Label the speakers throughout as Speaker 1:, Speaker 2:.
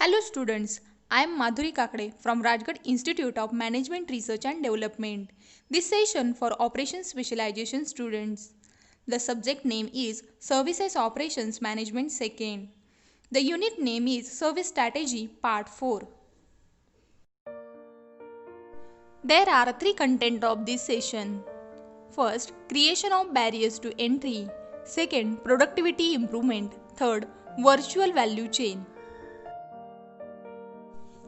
Speaker 1: Hello students, I am Madhuri Kakade from Rajgarh Institute of Management Research and Development. This session for Operations Specialization students. The subject name is Services Operations Management Second. The unit name is Service Strategy Part 4. There are three content of this session. First, creation of barriers to entry. Second, productivity improvement. Third, virtual value chain.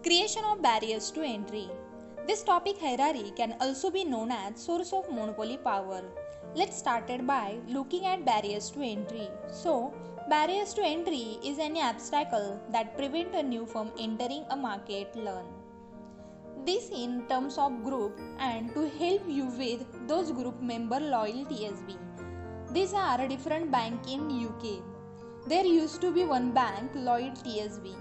Speaker 1: Creation of barriers to entry. This topic hierarchy can also be known as source of monopoly power. Let's start by looking at barriers to entry. So, barriers to entry is any obstacle that prevent a new firm entering a market. Learn this in terms of group and to help you with those group member loyal TSB. These are different bank in UK. There used to be one bank, Lloyd TSB.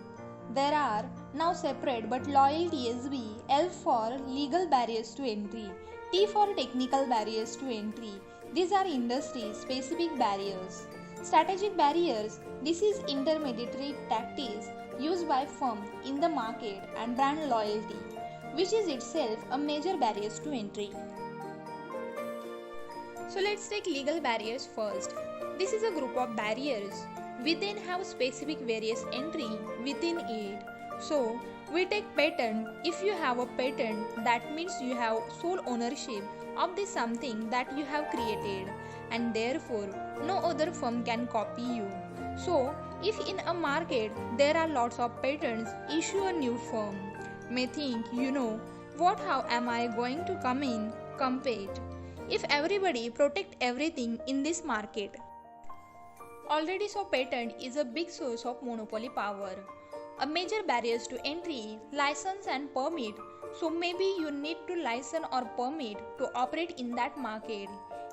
Speaker 1: There are now separate but loyal TSB, L for legal barriers to entry, T for technical barriers to entry. These are industry specific barriers. Strategic barriers, this is intermediary tactics used by firm in the market and brand loyalty, which is itself a major barriers to entry. So let's take legal barriers first. This is a group of barriers. We then have specific various entry within it. So we take patent. If you have a patent, that means you have sole ownership of the something that you have created, and therefore no other firm can copy you. So if in a market there are lots of patents, issue a new firm may think, what, how am I going to come in, compete if everybody protect everything in this market? Already so patent is a big source of monopoly power. A major barriers to entry, license and permit. So maybe you need to license or permit to operate in that market.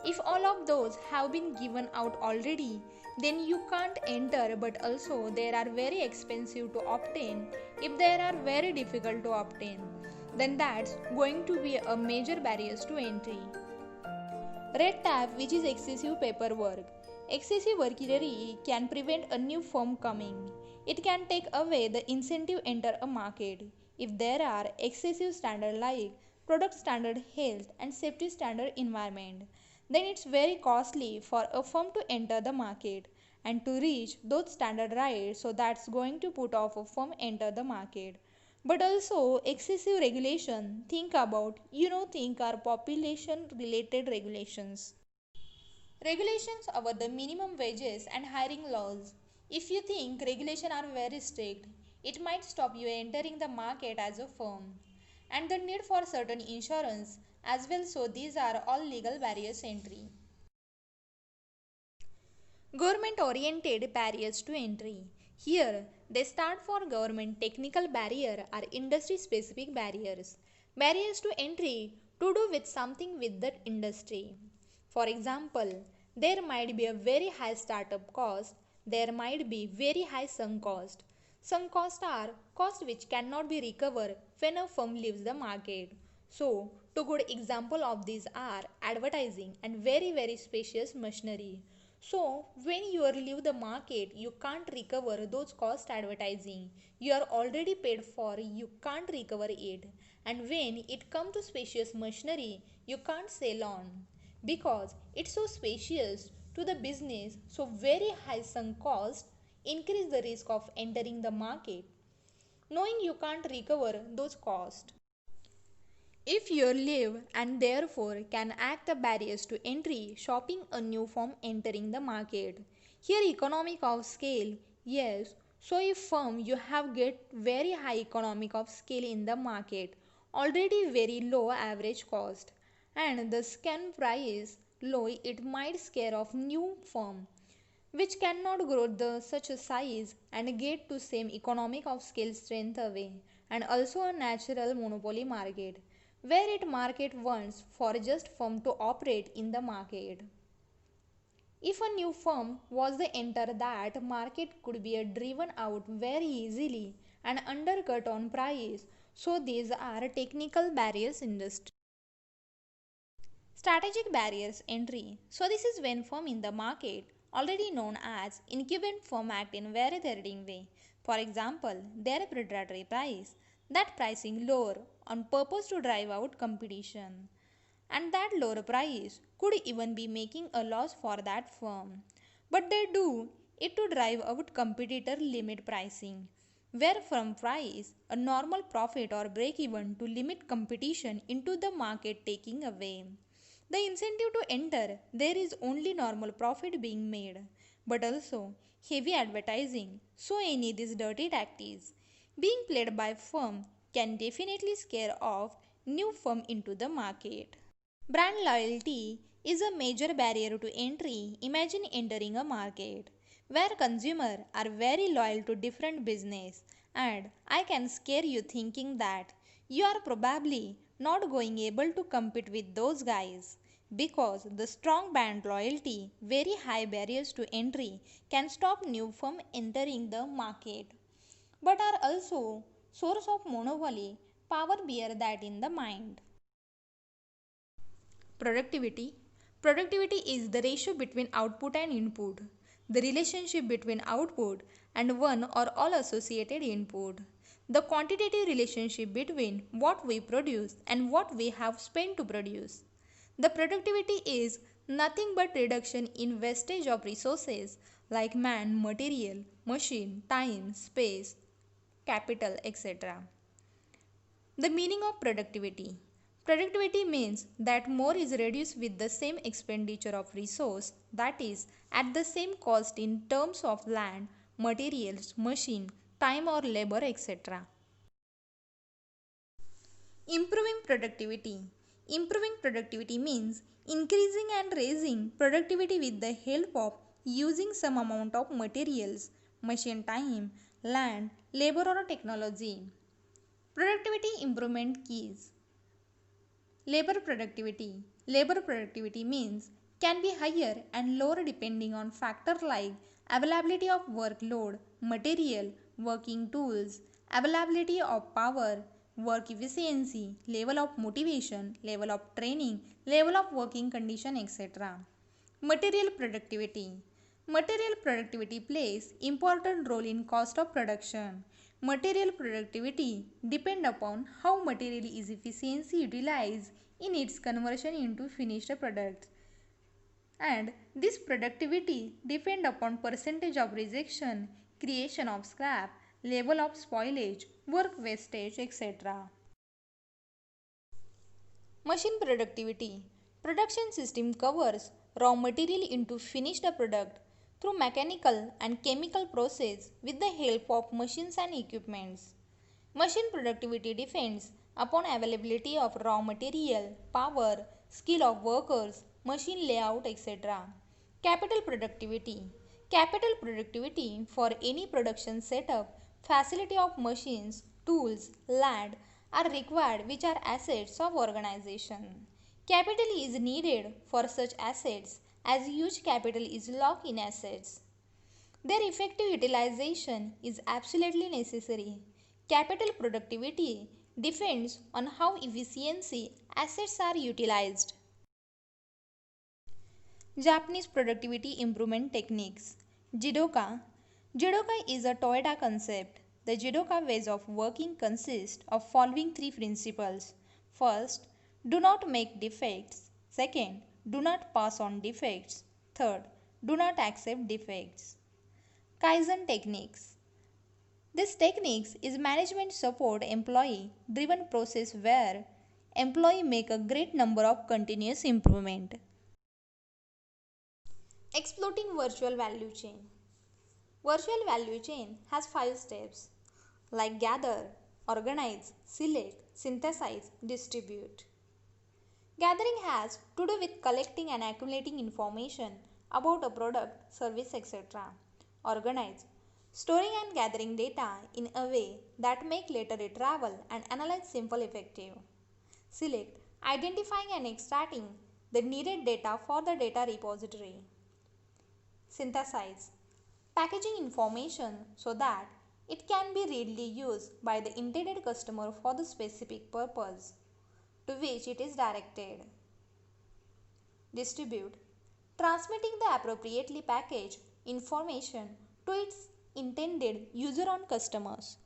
Speaker 1: If all of those have been given out already, then you can't enter, but also they are very expensive to obtain. If they are very difficult to obtain, then that's going to be a major barriers to entry. Red tape, which is excessive paperwork. Excessive workload can prevent a new firm coming. It can take away the incentive to enter a market. If there are excessive standards like product standard, health and safety standard environment, then it's very costly for a firm to enter the market and to reach those standard right, so that's going to put off a firm enter the market. But also excessive regulation, think about, think our population related regulations. Regulations over the minimum wages and hiring laws. If you think regulations are very strict, it might stop you entering the market as a firm. And the need for certain insurance as well, so these are all legal barriers entry. Government oriented barriers to entry. Here, they start for government technical barrier or industry specific barriers. Barriers to entry to do with something with that industry. For example, there might be a very high startup cost, there might be very high sunk cost. Sunk costs are costs which cannot be recovered when a firm leaves the market. So, two good example of these are advertising and very spacious machinery. So, when you leave the market, you can't recover those cost advertising. You are already paid for, you can't recover it. And when it comes to spacious machinery, you can't sell on because it's so spacious to the business, so very high sunk cost increase the risk of entering the market knowing you can't recover those costs. If you live and therefore can act the barriers to entry, shopping a new firm entering the market. Here economic of scale, yes. So if firm you have get very high economic of scale in the market, already very low average cost, and the scan price low, it might scare off new firm which cannot grow the such a size and get to same economic of scale strength away, and also a natural monopoly market where it market wants for just firm to operate in the market. If a new firm was to enter that market could be driven out very easily and undercut on price, so these are technical barriers industry. Strategic barriers entry. So this is when firm in the market already known as Incumbent Firm Act in very threatening way. For example, their predatory price, that pricing lower on purpose to drive out competition. And that lower price could even be making a loss for that firm. But they do it to drive out competitor limit pricing, where from price a normal profit or break even to limit competition into the market taking away. The incentive to enter, there is only normal profit being made, but also heavy advertising. So any these dirty tactics being played by firm can definitely scare off new firm into the market. Brand loyalty is a major barrier to entry. Imagine entering a market where consumers are very loyal to different business, and I can scare you thinking that you are probably not going able to compete with those guys because the strong brand loyalty, very high barriers to entry can stop new firm entering the market, but are also source of monopoly power. Bear that in the mind. Productivity. Productivity is the ratio between output and input, the relationship between output and one or all associated input, the quantitative relationship between what we produce and what we have spent to produce. The productivity is nothing but reduction in wastage of resources like man, material, machine, time, space, capital, etc. The meaning of productivity. Productivity means that more is reduced with the same expenditure of resource, that is, at the same cost in terms of land, materials, machine, time or labor, etc. Improving productivity. Improving productivity means increasing and raising productivity with the help of using some amount of materials, machine time, land, labor or technology. Productivity improvement keys. Labor productivity. Labor productivity means can be higher and lower depending on factors like availability of workload, material, working tools, availability of power, work efficiency, level of motivation, level of training, level of working condition, etc. Material productivity. Material productivity plays important role in cost of production. Material productivity depend upon how material is efficiency utilized in its conversion into finished product. And this productivity depend upon percentage of rejection, creation of scrap, level of spoilage, work wastage, etc. Machine productivity. Production system covers raw material into finished product through mechanical and chemical process with the help of machines and equipments. Machine productivity depends upon availability of raw material, power, skill of workers, machine layout, etc. Capital productivity. Capital productivity for any production setup, facility of machines, tools, land are required which are assets of organization. Capital is needed for such assets as huge capital is locked in assets. Their effective utilization is absolutely necessary. Capital productivity depends on how efficiency assets are utilized. Japanese productivity improvement techniques. Jidoka. Jidoka is a Toyota concept. The Jidoka ways of working consist of following three principles. First, do not make defects. Second, do not pass on defects. Third, do not accept defects. Kaizen techniques. This techniques is management support employee driven process where employee make a great number of continuous improvement. Exploiting virtual value chain. Virtual value chain has 5 steps like gather, organize, select, synthesize, distribute. Gathering has to do with collecting and accumulating information about a product, service, etc. Organize, storing and gathering data in a way that make later retrieval and analyze simple effective. Select, identifying and extracting the needed data for the data repository. Synthesize, packaging information so that it can be readily used by the intended customer for the specific purpose to which it is directed. Distribute, transmitting the appropriately packaged information to its intended user or customers.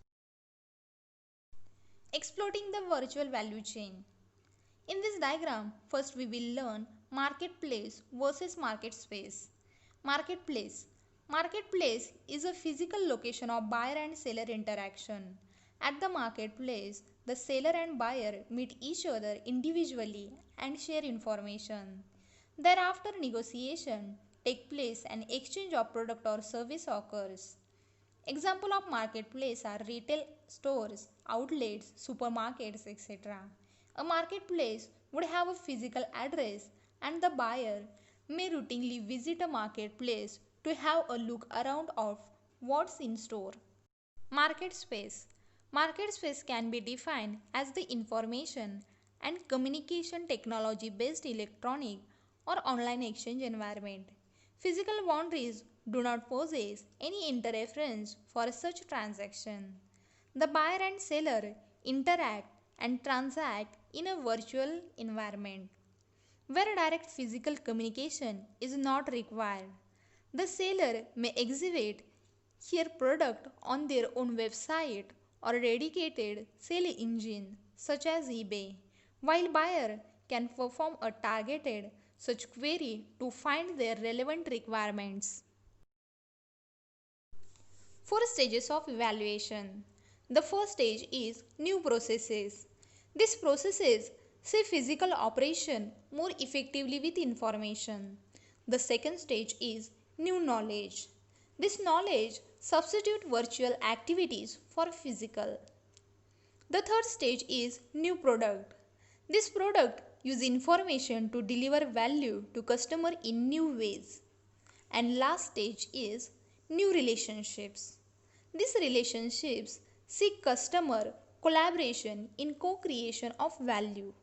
Speaker 1: Exploiting the virtual value chain. In this diagram, first we will learn marketplace versus market space. Marketplace. Marketplace is a physical location of buyer and seller interaction. At the marketplace, the seller and buyer meet each other individually and share information. Thereafter, negotiation take place and exchange of product or service occurs. Example of marketplace are retail stores, outlets, supermarkets, etc. A marketplace would have a physical address and the buyer may routinely visit a marketplace to have a look around of what's in store. Market space. Market space can be defined as the information and communication technology based electronic or online exchange environment. Physical boundaries do not possess any interference for such transaction. The buyer and seller interact and transact in a virtual environment where direct physical communication is not required. The seller may exhibit their product on their own website or dedicated sale engine such as eBay, while buyer can perform a targeted search query to find their relevant requirements. 4 stages of evaluation. The first stage is new processes. These processes see physical operation more effectively with information. The second stage is new knowledge. This knowledge substitute virtual activities for physical. The third stage is new product. This product use information to deliver value to customer in new ways. And last stage is new relationships. These relationships seek customer collaboration in co-creation of value.